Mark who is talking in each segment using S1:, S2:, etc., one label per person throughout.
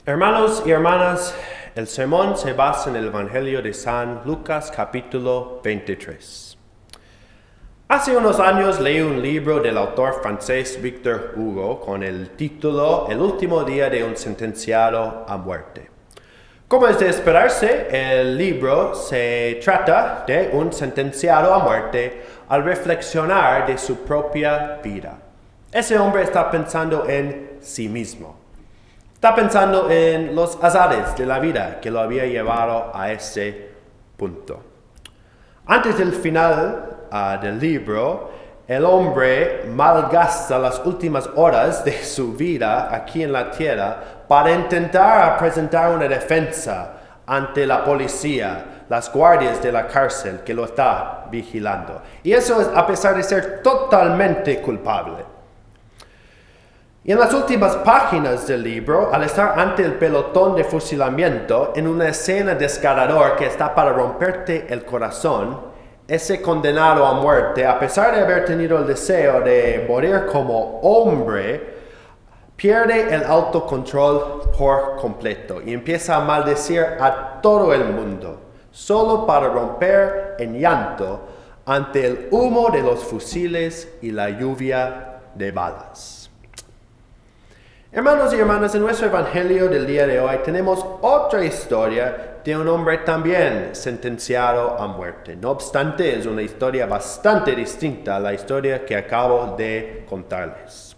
S1: Hermanos y hermanas, el sermón se basa en el Evangelio de San Lucas capítulo 23. Hace unos años leí un libro del autor francés Victor Hugo con el título El último día de un sentenciado a muerte. Como es de esperarse, el libro se trata de un sentenciado a muerte al reflexionar de su propia vida. Ese hombre está pensando en sí mismo. Está pensando en los azares de la vida que lo había llevado a ese punto. Antes del final del libro, el hombre malgasta las últimas horas de su vida aquí en la tierra para intentar presentar una defensa ante la policía, las guardias de la cárcel que lo está vigilando. Y eso es a pesar de ser totalmente culpable. Y en las últimas páginas del libro, al estar ante el pelotón de fusilamiento, en una escena desgarradora que está para romperte el corazón, ese condenado a muerte, a pesar de haber tenido el deseo de morir como hombre, pierde el autocontrol por completo y empieza a maldecir a todo el mundo, solo para romper en llanto ante el humo de los fusiles y la lluvia de balas. Hermanos y hermanas, en nuestro evangelio del día de hoy tenemos otra historia de un hombre también sentenciado a muerte. No obstante, es una historia bastante distinta a la historia que acabo de contarles.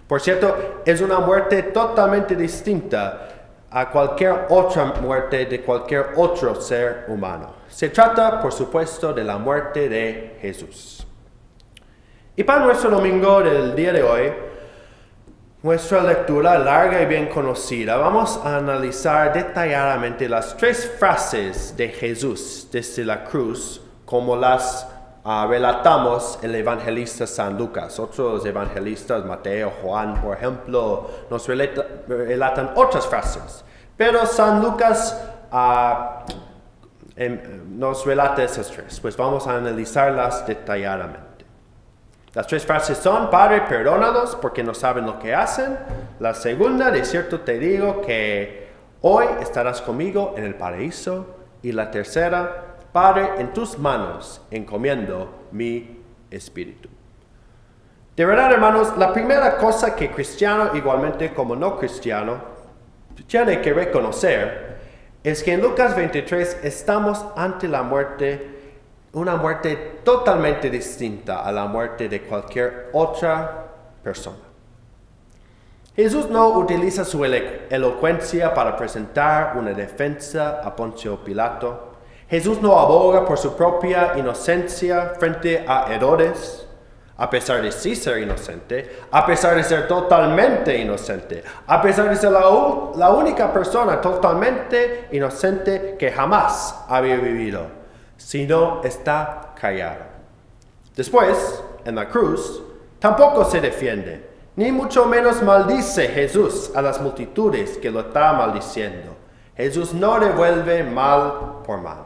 S1: Por cierto, es una muerte totalmente distinta a cualquier otra muerte de cualquier otro ser humano. Se trata, por supuesto, de la muerte de Jesús. Y para nuestro domingo del día de hoy, nuestra lectura larga y bien conocida, vamos a analizar detalladamente las tres frases de Jesús desde la cruz, como las relatamos el evangelista San Lucas. Otros evangelistas, Mateo, Juan, por ejemplo, nos relatan otras frases, pero San Lucas nos relata esas tres, pues vamos a analizarlas detalladamente. Las tres frases son: Padre, perdónalos porque no saben lo que hacen. La segunda: de cierto te digo que hoy estarás conmigo en el paraíso. Y la tercera: Padre, en tus manos encomiendo mi espíritu. De verdad, hermanos, la primera cosa que cristiano, igualmente como no cristiano, tiene que reconocer es que en Lucas 23 estamos ante la muerte, una muerte totalmente distinta a la muerte de cualquier otra persona. Jesús no utiliza su elocuencia para presentar una defensa a Poncio Pilato. Jesús no aboga por su propia inocencia frente a Herodes, a pesar de sí ser inocente, a pesar de ser totalmente inocente, a pesar de ser la única persona totalmente inocente que jamás había vivido, sino está callado. Después, en la cruz, tampoco se defiende, ni mucho menos maldice Jesús a las multitudes que lo están maldiciendo. Jesús no devuelve mal por mal.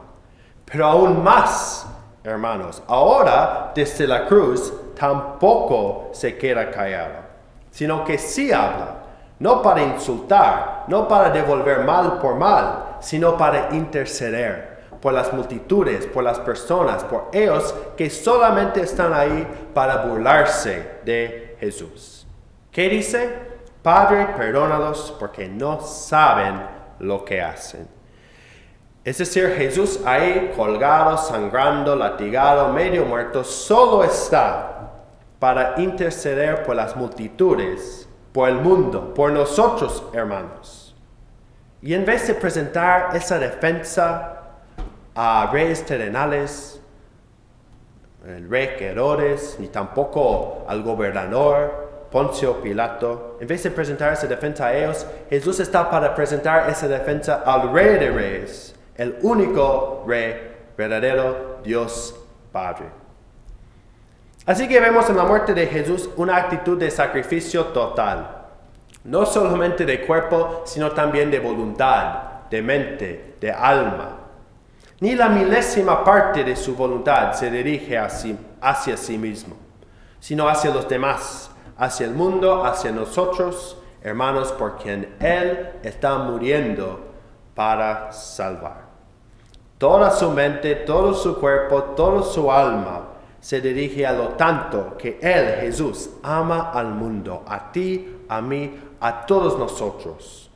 S1: Pero aún más, hermanos, ahora desde la cruz tampoco se queda callado, sino que sí habla, no para insultar, no para devolver mal por mal, sino para interceder por las multitudes, por las personas, por ellos que solamente están ahí para burlarse de Jesús. ¿Qué dice? Padre, perdónalos porque no saben lo que hacen. Es decir, Jesús ahí colgado, sangrando, latigado, medio muerto, solo está para interceder por las multitudes, por el mundo, por nosotros, hermanos. Y en vez de presentar esa defensa a reyes terrenales, el rey Herodes, ni tampoco al gobernador Poncio Pilato, en vez de presentar esa defensa a ellos, Jesús está para presentar esa defensa al Rey de Reyes, el único Rey, verdadero Dios Padre. Así que vemos en la muerte de Jesús una actitud de sacrificio total, no solamente de cuerpo, sino también de voluntad, de mente, de alma. Ni la milésima parte de su voluntad se dirige hacia sí mismo, sino hacia los demás, hacia el mundo, hacia nosotros, hermanos, por quien Él está muriendo para salvar. Toda su mente, todo su cuerpo, toda su alma se dirige a lo tanto que Él, Jesús, ama al mundo, a ti, a mí, a todos nosotros.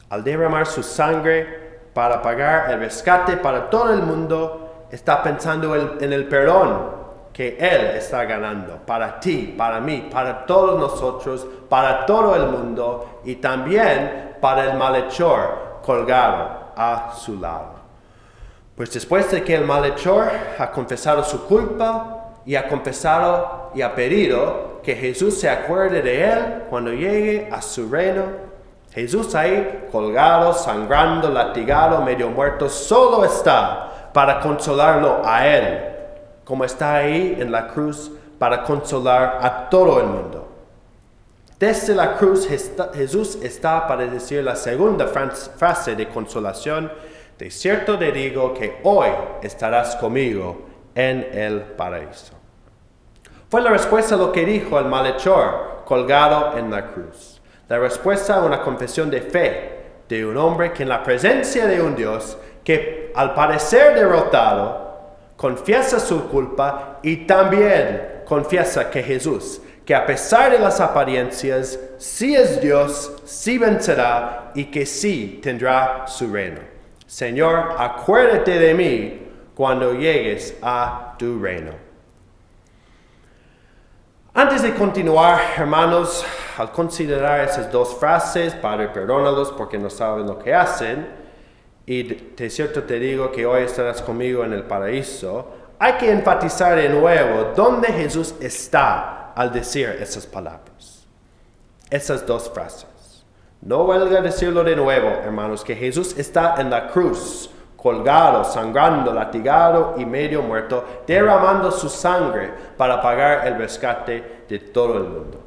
S1: Al derramar su sangre para pagar el rescate para todo el mundo, está pensando en el perdón que Él está ganando para ti, para mí, para todos nosotros, para todo el mundo y también para el malhechor colgado a su lado. Pues después de que el malhechor ha confesado su culpa y ha confesado y ha pedido que Jesús se acuerde de él cuando llegue a su reino, Jesús ahí colgado, sangrando, latigado, medio muerto, solo está para consolarlo a él, como está ahí en la cruz para consolar a todo el mundo. Desde la cruz Jesús está para decir la segunda frase de consolación: de cierto te digo que hoy estarás conmigo en el paraíso. Fue la respuesta a lo que dijo el malhechor colgado en la cruz. La respuesta a una confesión de fe de un hombre que en la presencia de un Dios que al parecer derrotado confiesa su culpa y también confiesa que Jesús, que a pesar de las apariencias, sí es Dios, sí vencerá y que sí tendrá su reino. Señor, acuérdate de mí cuando llegues a tu reino. Antes de continuar, hermanos, al considerar esas dos frases, Padre, perdónalos porque no saben lo que hacen, y de cierto te digo que hoy estarás conmigo en el paraíso, hay que enfatizar de nuevo dónde Jesús está al decir esas palabras, esas dos frases. No vuelva a decirlo de nuevo, hermanos, que Jesús está en la cruz, colgado, sangrando, latigado y medio muerto, derramando su sangre para pagar el rescate de todo el mundo.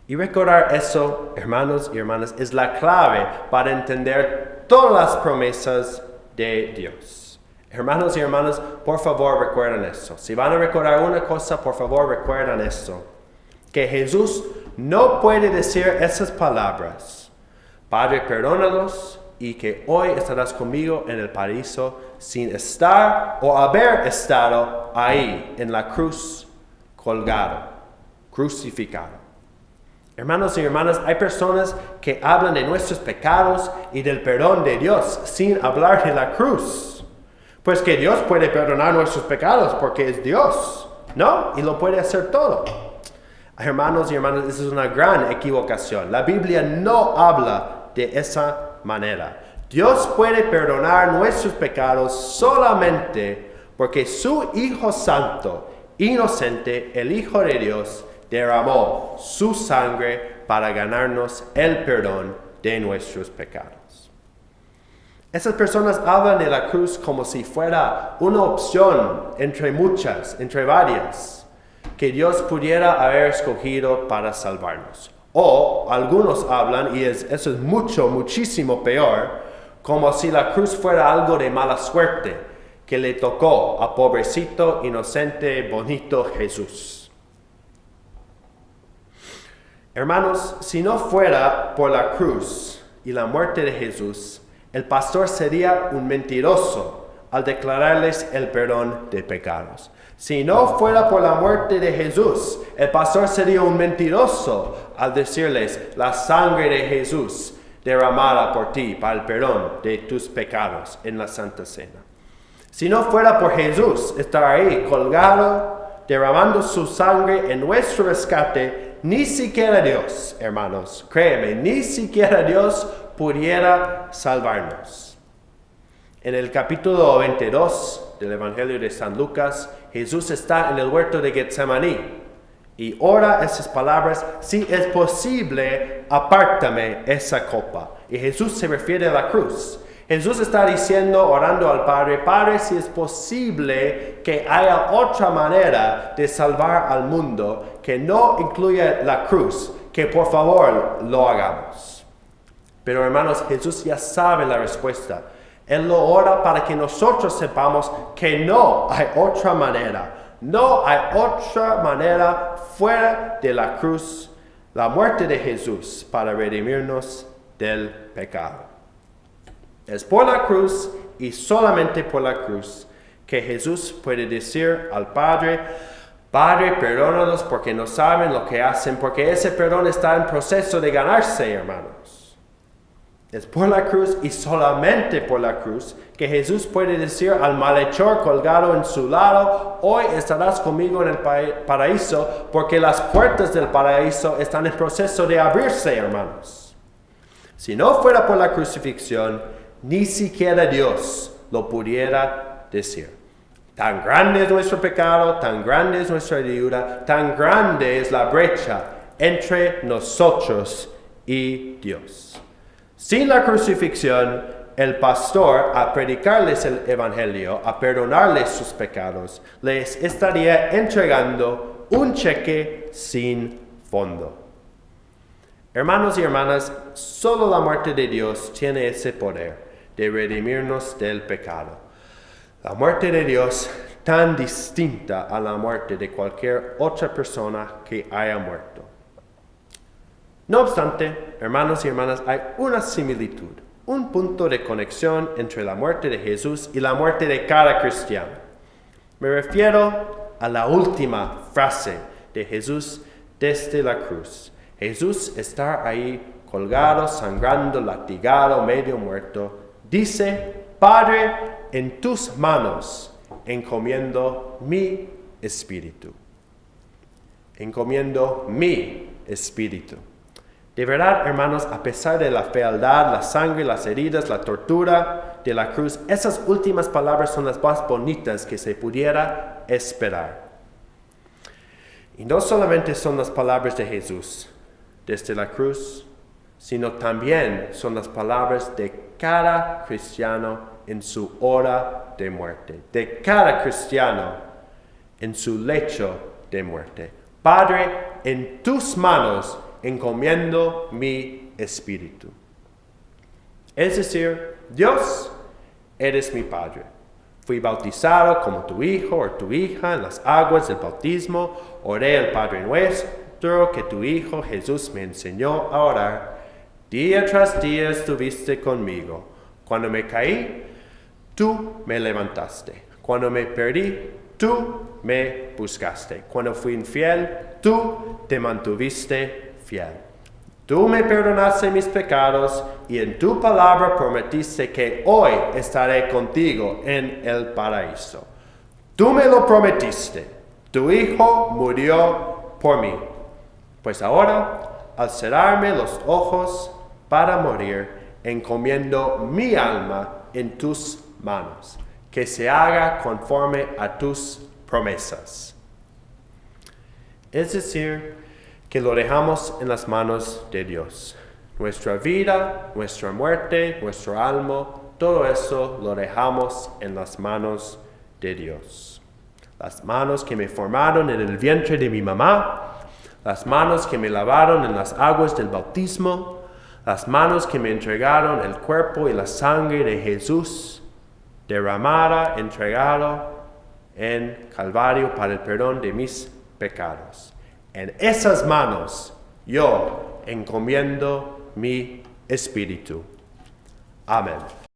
S1: Y recordar eso, hermanos y hermanas, es la clave para entender todas las promesas de Dios. Hermanos y hermanas, por favor recuerden eso. Si van a recordar una cosa, por favor recuerden eso. Que Jesús no puede decir esas palabras: Padre, perdónalos, y que hoy estarás conmigo en el paraíso, sin estar o haber estado ahí en la cruz, colgado, crucificado. Hermanos y hermanas, hay personas que hablan de nuestros pecados y del perdón de Dios sin hablar de la cruz. Pues que Dios puede perdonar nuestros pecados porque es Dios, ¿no? Y lo puede hacer todo. Hermanos y hermanas, esa es una gran equivocación. La Biblia no habla de esa manera. Dios puede perdonar nuestros pecados solamente porque su Hijo Santo, inocente, el Hijo de Dios, derramó su sangre para ganarnos el perdón de nuestros pecados. Esas personas hablan de la cruz como si fuera una opción entre muchas, entre varias, que Dios pudiera haber escogido para salvarnos. O algunos hablan, y eso es muchísimo peor, como si la cruz fuera algo de mala suerte que le tocó a pobrecito, inocente, bonito Jesús. Hermanos, si no fuera por la cruz y la muerte de Jesús, el pastor sería un mentiroso al declararles el perdón de pecados. Si no fuera por la muerte de Jesús, el pastor sería un mentiroso al decirles la sangre de Jesús derramada por ti para el perdón de tus pecados en la Santa Cena. Si no fuera por Jesús estar ahí colgado, derramando su sangre en nuestro rescate, ni siquiera Dios, hermanos, créeme, ni siquiera Dios pudiera salvarnos. En el capítulo 22 del Evangelio de San Lucas, Jesús está en el huerto de Getsemaní y ora esas palabras: si es posible, apártame esa copa. Y Jesús se refiere a la cruz. Jesús está diciendo, orando al Padre: Padre, si es posible que haya otra manera de salvar al mundo que no incluya la cruz, que por favor lo hagamos. Pero hermanos, Jesús ya sabe la respuesta. Él lo ora para que nosotros sepamos que no hay otra manera. No hay otra manera fuera de la cruz, la muerte de Jesús para redimirnos del pecado. Es por la cruz y solamente por la cruz que Jesús puede decir al Padre, Padre, perdónalos porque no saben lo que hacen, porque ese perdón está en proceso de ganarse, hermanos. Es por la cruz y solamente por la cruz que Jesús puede decir al malhechor colgado en su lado, hoy estarás conmigo en el paraíso, porque las puertas del paraíso están en proceso de abrirse, hermanos. Si no fuera por la crucifixión, ni siquiera Dios lo pudiera decir. Tan grande es nuestro pecado, tan grande es nuestra deuda, tan grande es la brecha entre nosotros y Dios. Sin la crucifixión, el pastor, a predicarles el evangelio, a perdonarles sus pecados, les estaría entregando un cheque sin fondo. Hermanos y hermanas, solo la muerte de Dios tiene ese poder de redimirnos del pecado. La muerte de Dios tan distinta a la muerte de cualquier otra persona que haya muerto. No obstante, hermanos y hermanas, hay una similitud, un punto de conexión entre la muerte de Jesús y la muerte de cada cristiano. Me refiero a la última frase de Jesús desde la cruz. Jesús está ahí colgado, sangrando, latigado, medio muerto. Dice, Padre, en tus manos encomiendo mi espíritu. Encomiendo mi espíritu. De verdad, hermanos, a pesar de la fealdad, la sangre, las heridas, la tortura de la cruz, esas últimas palabras son las más bonitas que se pudiera esperar. Y no solamente son las palabras de Jesús desde la cruz, sino también son las palabras de cada cristiano en su hora de muerte, de cada cristiano en su lecho de muerte. Padre, en tus manos encomiendo mi espíritu. Es decir, Dios, eres mi Padre. Fui bautizado como tu hijo o tu hija en las aguas del bautismo. Oré el Padre Nuestro que tu Hijo Jesús me enseñó a orar. Día tras día estuviste conmigo. Cuando me caí, tú me levantaste. Cuando me perdí, tú me buscaste. Cuando fui infiel, tú te mantuviste fiel. Tú me perdonaste mis pecados y en tu palabra prometiste que hoy estaré contigo en el paraíso. Tú me lo prometiste. Tu Hijo murió por mí. Pues ahora, al cerrarme los ojos para morir, encomiendo mi alma en tus manos, que se haga conforme a tus promesas. Es decir, que lo dejamos en las manos de Dios. Nuestra vida, nuestra muerte, nuestro alma, todo eso lo dejamos en las manos de Dios. Las manos que me formaron en el vientre de mi mamá, las manos que me lavaron en las aguas del bautismo, las manos que me entregaron el cuerpo y la sangre de Jesús, derramada, entregado en Calvario para el perdón de mis pecados. En esas manos yo encomiendo mi espíritu. Amén.